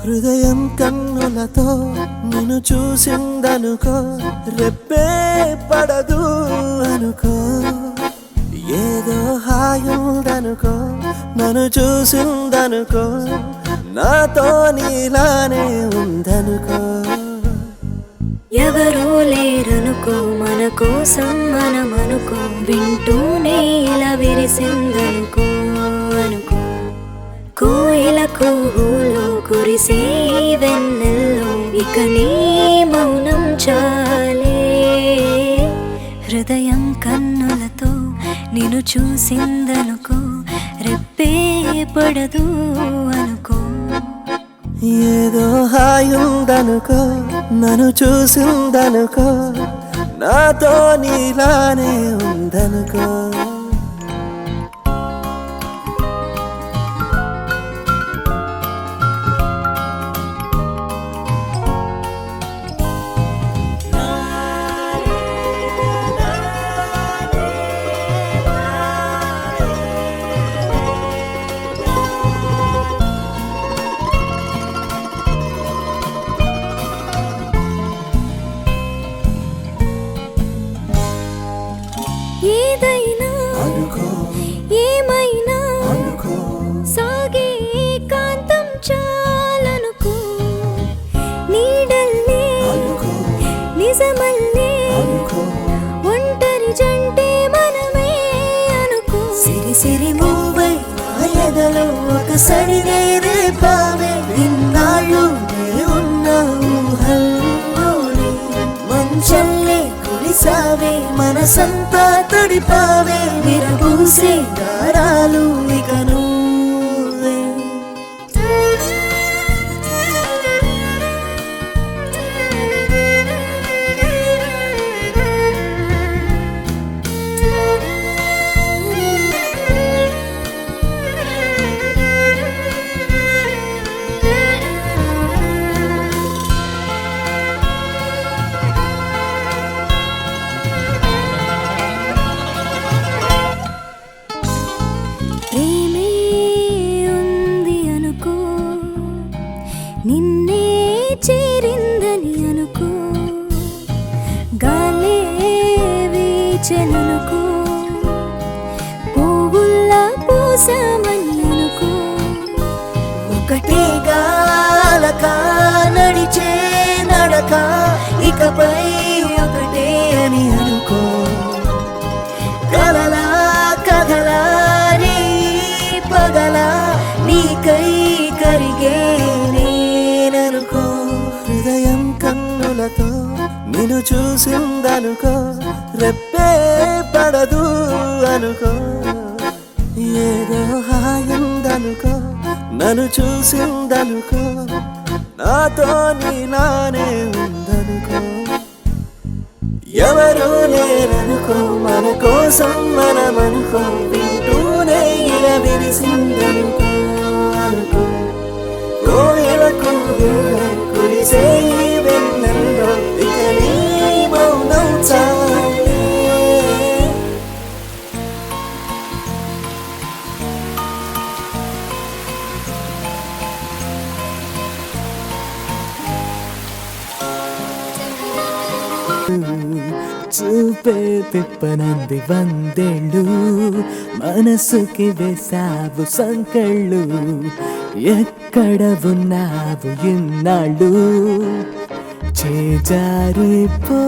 హృదయం కన్నులతో నిన్ను చూసిందనుకో, రెప్పే పడదు అనుకో, ఏదో హాయుందనుకో, నన్ను చూసిందనుకో, నాతో నీలానే ఉందనుకో. ఎవరూ లేరనుకో, మన కోసం మనమనుకో, వింటూనే ఇలా విరిసిందనుకో అనుకో. కోయిల కూహులో కురిసే వెన్నెల్లో ఇక నీ మౌనం చాలే. హృదయం కన్నులతో నిన్ను చూసిందనుకో, రెప్పే పడదు అనుకో, ఏదో హాయుందనుకో, నన్ను చూసిందనుకో, నాతో నీలానే ఉందనుకో. ఏదైనా ఏమైనా సాగే ఏకాంతం చాలనుకో, నీడల్లే నిజమల్లే ఒంటరి జంటే మనమే అనుకో. సిరి సిరి మూవై ఎదలో ఒక సడినే రేపావే, ఇన్నాళ్ళు ఉన్న ఊహల్లోనే మంచల్లే కురిసావే, మనసంతా తడిపావే, విరబూసే దారాలు ఇక నువ్వే. ప్రేమే ఉంది అనుకో, నిన్నే చేరిందని అనుకో, గాలే వీచెననుకో, పువ్వుల్లా పూసామని అనుకో, ఒకటే గాలక నడిచే నడక ఇకపై ఒకటే అని అనుకో. కలలా కథలా పగలా నీకై కరిగే నేననుకో. హృదయం కన్నులతో నిన్ను చూసిందనుకో, రెప్పే పడదు అనుకో, ఏదో హాయుందనుకో, నన్ను చూసిందనుకో, నాతో నీలానే ఉందనుకో. ఎవరూ లేరనుకో, మన కోసం మనమనుకో, వింటూనే ఇలా విరిసిందనుకో అనుకో. కోయిలకు కురిసే వెన్నెల్లో ఇక నీ మౌనం చాలే. చూపే తిప్పనంది వందేళ్ళు, మనసుకి వేసావు సంకళ్ళు, ఎక్కడ ఉన్నావు ఇన్నాళ్ళు, చేజారిపో